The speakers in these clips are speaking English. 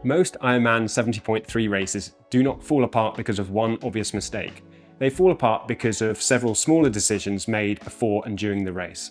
Most Ironman 70.3 races do not fall apart because of one obvious mistake. They fall apart because of several smaller decisions made before and during the race.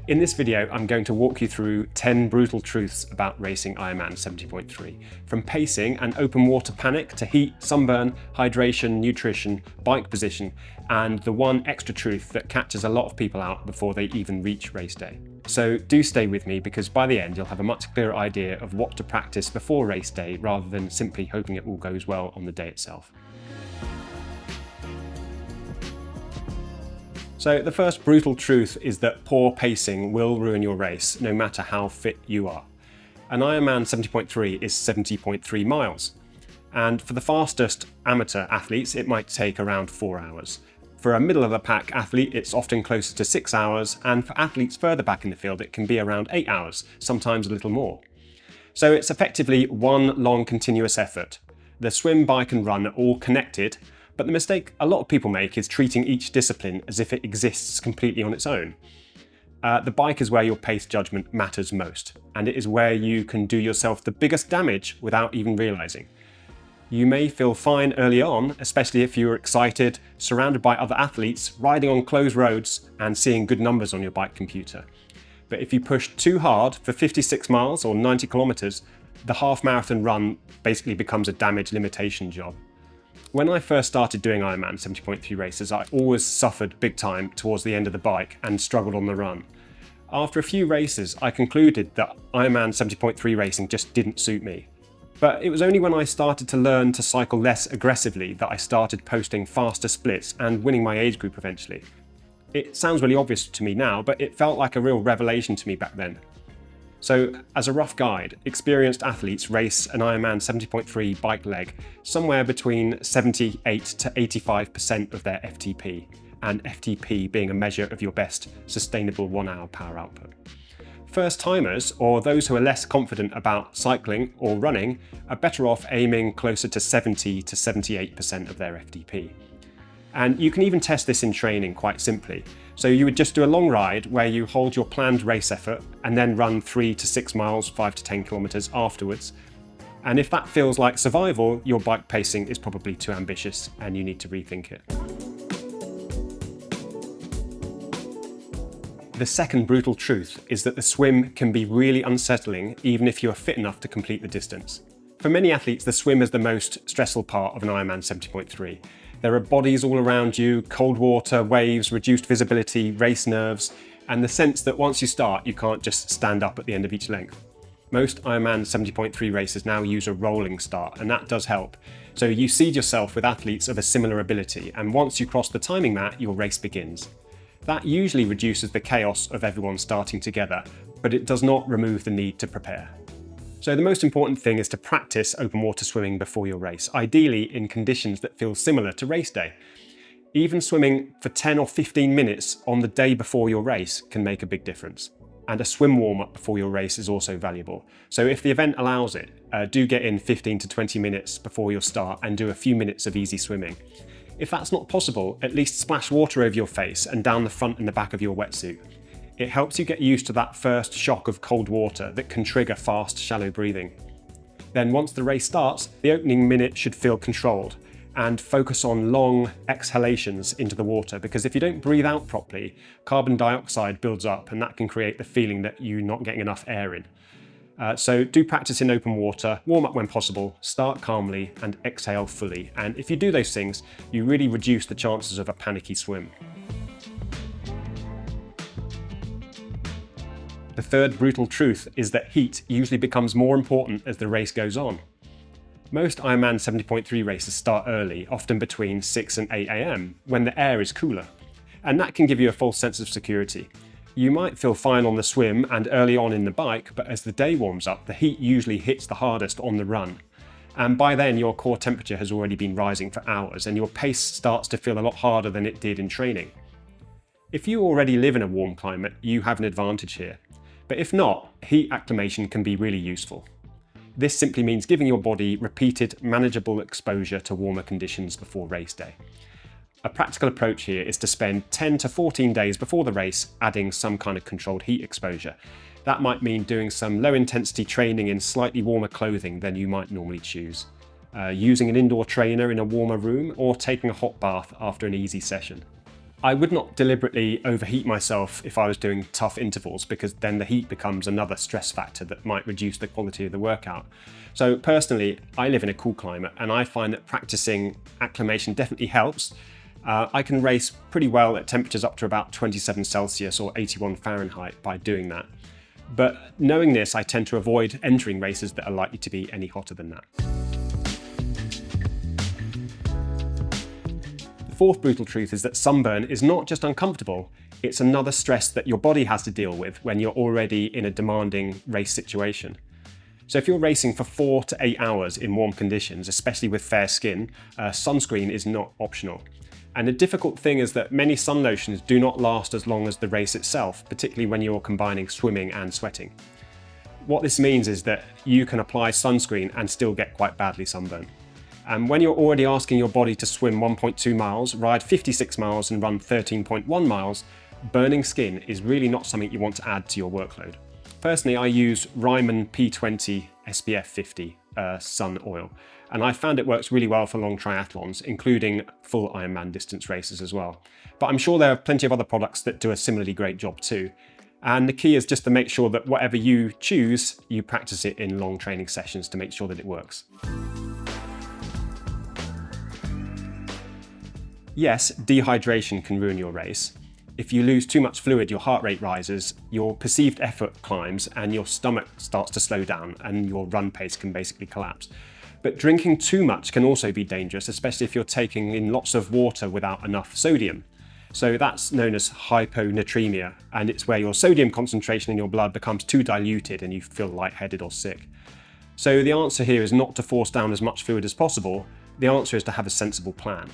In this video, I'm going to walk you through 10 brutal truths about racing Ironman 70.3. From pacing and open water panic to heat, sunburn, hydration, nutrition, bike position, and the one extra truth that catches a lot of people out before they even reach race day. So do stay with me, because by the end you'll have a much clearer idea of what to practice before race day rather than simply hoping it all goes well on the day itself. So the first brutal truth is that poor pacing will ruin your race, no matter how fit you are. An Ironman 70.3 is 70.3 miles. And for the fastest amateur athletes, it might take around 4 hours. For a middle of the pack athlete, it's often closer to 6 hours. And for athletes further back in the field, it can be around 8 hours, sometimes a little more. So it's effectively one long continuous effort. The swim, bike and run are all connected. But the mistake a lot of people make is treating each discipline as if it exists completely on its own. The bike is where your pace judgment matters most, and it is where you can do yourself the biggest damage without even realizing. You may feel fine early on, especially if you're excited, surrounded by other athletes, riding on closed roads and seeing good numbers on your bike computer. But if you push too hard for 56 miles or 90 kilometers, the half marathon run basically becomes a damage limitation job. When I first started doing Ironman 70.3 races, I always suffered big time towards the end of the bike and struggled on the run. After a few races, I concluded that Ironman 70.3 racing just didn't suit me. But it was only when I started to learn to cycle less aggressively that I started posting faster splits and winning my age group eventually. It sounds really obvious to me now, but it felt like a real revelation to me back then. So, as a rough guide, experienced athletes race an Ironman 70.3 bike leg somewhere between 78 to 85% of their FTP, and FTP being a measure of your best sustainable 1 hour power output. First timers, or those who are less confident about cycling or running, are better off aiming closer to 70 to 78% of their FTP. And you can even test this in training quite simply. So you would just do a long ride where you hold your planned race effort and then run 3 to 6 miles, 5 to 10 kilometers afterwards. And if that feels like survival, your bike pacing is probably too ambitious and you need to rethink it. The second brutal truth is that the swim can be really unsettling even if you are fit enough to complete the distance. For many athletes, the swim is the most stressful part of an Ironman 70.3. There are bodies all around you, cold water, waves, reduced visibility, race nerves, and the sense that once you start, you can't just stand up at the end of each length. Most Ironman 70.3 races now use a rolling start, and that does help. So you seed yourself with athletes of a similar ability, and once you cross the timing mat, your race begins. That usually reduces the chaos of everyone starting together, but it does not remove the need to prepare. So the most important thing is to practice open water swimming before your race, ideally in conditions that feel similar to race day. Even swimming for 10 or 15 minutes on the day before your race can make a big difference. And a swim warm-up before your race is also valuable. So if the event allows it, do get in 15 to 20 minutes before your start and do a few minutes of easy swimming. If that's not possible, at least splash water over your face and down the front and the back of your wetsuit. It helps you get used to that first shock of cold water that can trigger fast, shallow breathing. Then once the race starts, the opening minute should feel controlled and focus on long exhalations into the water, because if you don't breathe out properly, carbon dioxide builds up and that can create the feeling that you're not getting enough air in. So do practice in open water, warm up when possible, start calmly and exhale fully. And if you do those things, you really reduce the chances of a panicky swim. The third brutal truth is that heat usually becomes more important as the race goes on. Most Ironman 70.3 races start early, often between 6 and 8 AM, when the air is cooler. And that can give you a false sense of security. You might feel fine on the swim and early on in the bike, but as the day warms up, the heat usually hits the hardest on the run. And by then, your core temperature has already been rising for hours, and your pace starts to feel a lot harder than it did in training. If you already live in a warm climate, you have an advantage here. But if not, heat acclimation can be really useful. This simply means giving your body repeated, manageable exposure to warmer conditions before race day. A practical approach here is to spend 10 to 14 days before the race adding some kind of controlled heat exposure. That might mean doing some low intensity training in slightly warmer clothing than you might normally choose, using an indoor trainer in a warmer room, or taking a hot bath after an easy session. I would not deliberately overheat myself if I was doing tough intervals, because then the heat becomes another stress factor that might reduce the quality of the workout. So personally, I live in a cool climate and I find that practicing acclimation definitely helps. I can race pretty well at temperatures up to about 27 Celsius or 81 Fahrenheit by doing that. But knowing this, I tend to avoid entering races that are likely to be any hotter than that. The fourth brutal truth is that sunburn is not just uncomfortable, it's another stress that your body has to deal with when you're already in a demanding race situation. So if you're racing for 4 to 8 hours in warm conditions, especially with fair skin, sunscreen is not optional. And the difficult thing is that many sun lotions do not last as long as the race itself, particularly when you're combining swimming and sweating. What this means is that you can apply sunscreen and still get quite badly sunburned. And when you're already asking your body to swim 1.2 miles, ride 56 miles and run 13.1 miles, burning skin is really not something you want to add to your workload. Personally, I use Ryman P20 SPF 50 sun oil, and I found it works really well for long triathlons, including full Ironman distance races as well. But I'm sure there are plenty of other products that do a similarly great job too. And the key is just to make sure that whatever you choose, you practice it in long training sessions to make sure that it works. Yes, dehydration can ruin your race. If you lose too much fluid, your heart rate rises, your perceived effort climbs, and your stomach starts to slow down, and your run pace can basically collapse. But drinking too much can also be dangerous, especially if you're taking in lots of water without enough sodium. So that's known as hyponatremia, and it's where your sodium concentration in your blood becomes too diluted and you feel lightheaded or sick. So the answer here is not to force down as much fluid as possible. The answer is to have a sensible plan.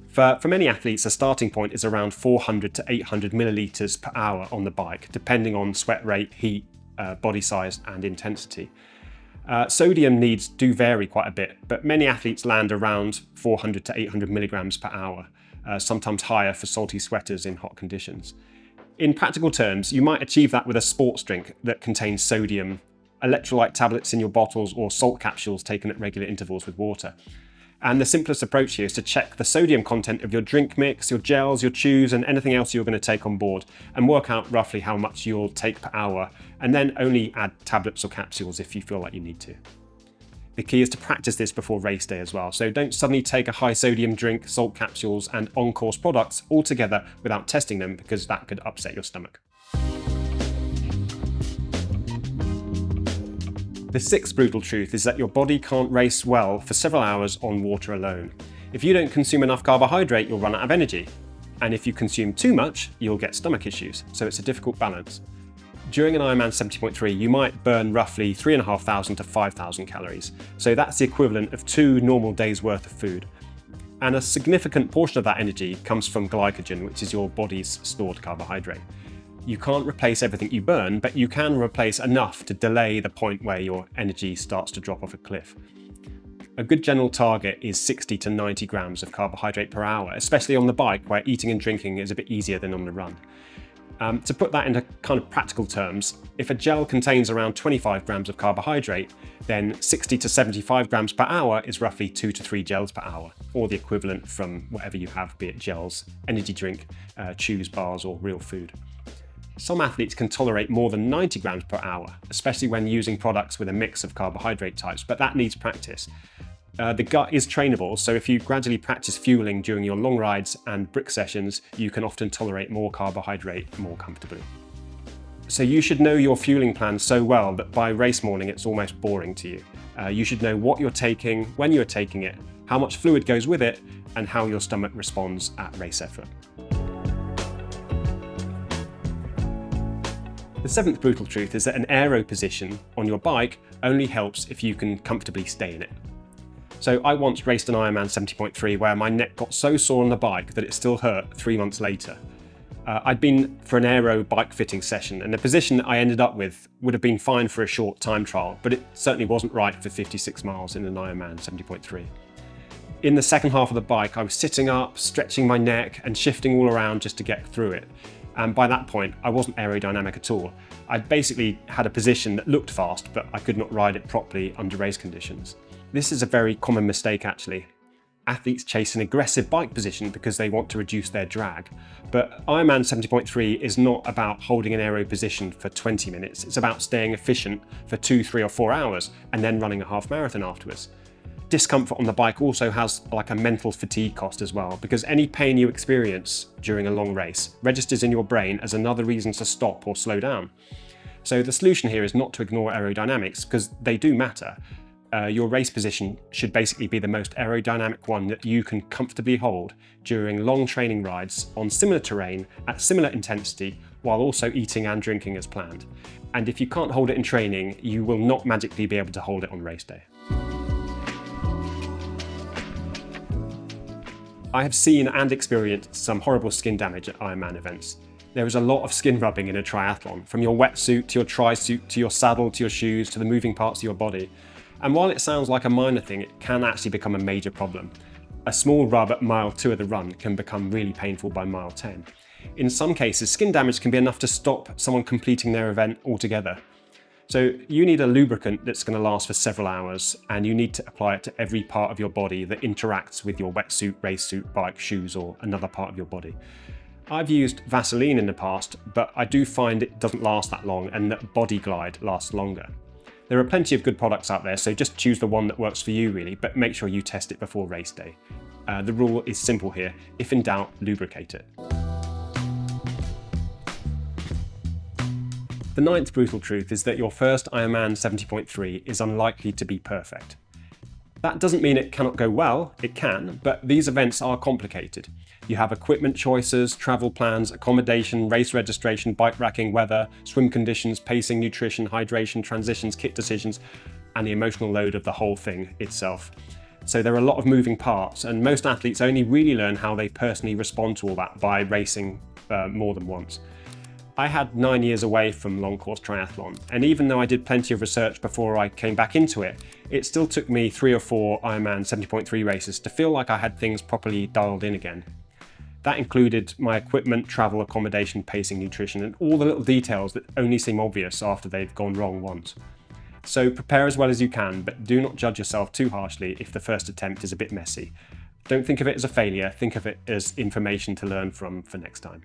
For many athletes, a starting point is around 400 to 800 millilitres per hour on the bike, depending on sweat rate, heat, body size and intensity. Sodium needs do vary quite a bit, but many athletes land around 400 to 800 milligrams per hour, sometimes higher for salty sweaters in hot conditions. In practical terms, you might achieve that with a sports drink that contains sodium, electrolyte tablets in your bottles, or salt capsules taken at regular intervals with water. And the simplest approach here is to check the sodium content of your drink mix, your gels, your chews, and anything else you're going to take on board, and work out roughly how much you'll take per hour, and then only add tablets or capsules if you feel like you need to. The key is to practice this before race day as well, so don't suddenly take a high sodium drink, salt capsules, and on-course products all together without testing them, because that could upset your stomach. The sixth brutal truth is that your body can't race well for several hours on water alone. If you don't consume enough carbohydrate, you'll run out of energy. And if you consume too much, you'll get stomach issues. So it's a difficult balance. During an Ironman 70.3, you might burn roughly 3,500 to 5,000 calories. So that's the equivalent of 2 normal days' worth of food. And a significant portion of that energy comes from glycogen, which is your body's stored carbohydrate. You can't replace everything you burn, but you can replace enough to delay the point where your energy starts to drop off a cliff. A good general target is 60 to 90 grams of carbohydrate per hour, especially on the bike where eating and drinking is a bit easier than on the run. To put that into kind of practical terms, if a gel contains around 25 grams of carbohydrate, then 60 to 75 grams per hour is roughly 2 to 3 gels per hour, or the equivalent from whatever you have, be it gels, energy drink, chews, bars, or real food. Some athletes can tolerate more than 90 grams per hour, especially when using products with a mix of carbohydrate types, but that needs practice. The gut is trainable, so if you gradually practice fueling during your long rides and brick sessions, you can often tolerate more carbohydrate more comfortably. So you should know your fueling plan so well that by race morning it's almost boring to you. You should know what you're taking, when you're taking it, how much fluid goes with it, and how your stomach responds at race effort. The seventh brutal truth is that an aero position on your bike only helps if you can comfortably stay in it. So I once raced an Ironman 70.3 where my neck got so sore on the bike that it still hurt 3 months later. I'd been for an aero bike fitting session, and the position that I ended up with would have been fine for a short time trial, but it certainly wasn't right for 56 miles in an Ironman 70.3. In the second half of the bike, I was sitting up, stretching my neck and shifting all around just to get through it. And by that point, I wasn't aerodynamic at all. I basically had a position that looked fast, but I could not ride it properly under race conditions. This is a very common mistake actually. Athletes chase an aggressive bike position because they want to reduce their drag. But Ironman 70.3 is not about holding an aero position for 20 minutes. It's about staying efficient for 2, 3 or 4 hours and then running a half marathon afterwards. Discomfort on the bike also has like a mental fatigue cost as well, because any pain you experience during a long race registers in your brain as another reason to stop or slow down. So the solution here is not to ignore aerodynamics, because they do matter. Your race position should basically be the most aerodynamic one that you can comfortably hold during long training rides on similar terrain at similar intensity, while also eating and drinking as planned. And if you can't hold it in training, you will not magically be able to hold it on race day. I have seen and experienced some horrible skin damage at Ironman events. There is a lot of skin rubbing in a triathlon, from your wetsuit to your tri-suit to your saddle to your shoes to the moving parts of your body. And while it sounds like a minor thing, it can actually become a major problem. A small rub at mile 2 of the run can become really painful by mile 10. In some cases, skin damage can be enough to stop someone completing their event altogether. So you need a lubricant that's going to last for several hours, and you need to apply it to every part of your body that interacts with your wetsuit, race suit, bike, shoes, or another part of your body. I've used Vaseline in the past, but I do find it doesn't last that long and that Body Glide lasts longer. There are plenty of good products out there, so just choose the one that works for you really, but make sure you test it before race day. The rule is simple here: if in doubt, lubricate it. The ninth brutal truth is that your first Ironman 70.3 is unlikely to be perfect. That doesn't mean it cannot go well, it can, but these events are complicated. You have equipment choices, travel plans, accommodation, race registration, bike racking, weather, swim conditions, pacing, nutrition, hydration, transitions, kit decisions, and the emotional load of the whole thing itself. So there are a lot of moving parts, and most athletes only really learn how they personally respond to all that by racing more than once. I had 9 years away from long course triathlon, and even though I did plenty of research before I came back into it, it still took me 3 or 4 Ironman 70.3 races to feel like I had things properly dialed in again. That included my equipment, travel, accommodation, pacing, nutrition, and all the little details that only seem obvious after they've gone wrong once. So prepare as well as you can, but do not judge yourself too harshly if the first attempt is a bit messy. Don't think of it as a failure, think of it as information to learn from for next time.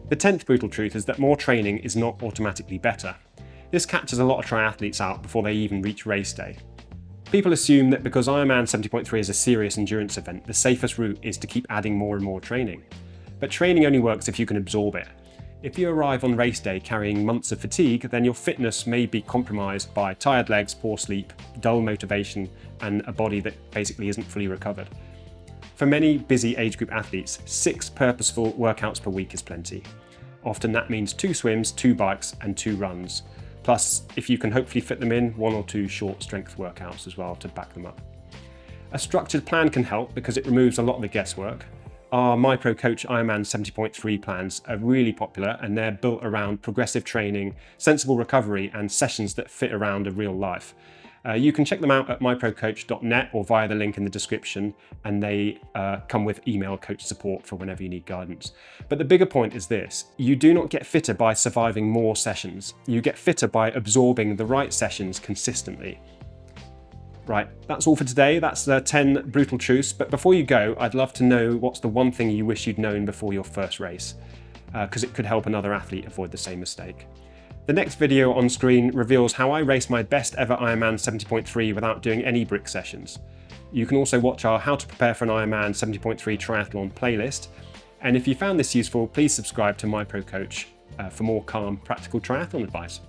The 10th brutal truth is that more training is not automatically better. This catches a lot of triathletes out before they even reach race day. People assume that because Ironman 70.3 is a serious endurance event, the safest route is to keep adding more and more training. But training only works if you can absorb it. If you arrive on race day carrying months of fatigue, then your fitness may be compromised by tired legs, poor sleep, dull motivation, and a body that basically isn't fully recovered. For many busy age group athletes, 6 purposeful workouts per week is plenty. Often that means 2 swims, 2 bikes, and 2 runs. Plus, if you can hopefully fit them in, 1 or 2 short strength workouts as well to back them up. A structured plan can help because it removes a lot of the guesswork. Our MyProCoach Ironman 70.3 plans are really popular, and they're built around progressive training, sensible recovery, and sessions that fit around a real life. You can check them out at myprocoach.net or via the link in the description, and they come with email coach support for whenever you need guidance. But the bigger point is this: you do not get fitter by surviving more sessions. You get fitter by absorbing the right sessions consistently. Right, that's all for today. That's the 10 brutal truths. But before you go, I'd love to know what's the one thing you wish you'd known before your first race, because it could help another athlete avoid the same mistake. The next video on screen reveals how I raced my best ever Ironman 70.3 without doing any brick sessions. You can also watch our How to Prepare for an Ironman 70.3 Triathlon playlist. And if you found this useful, please subscribe to MyProCoach for more calm, practical triathlon advice.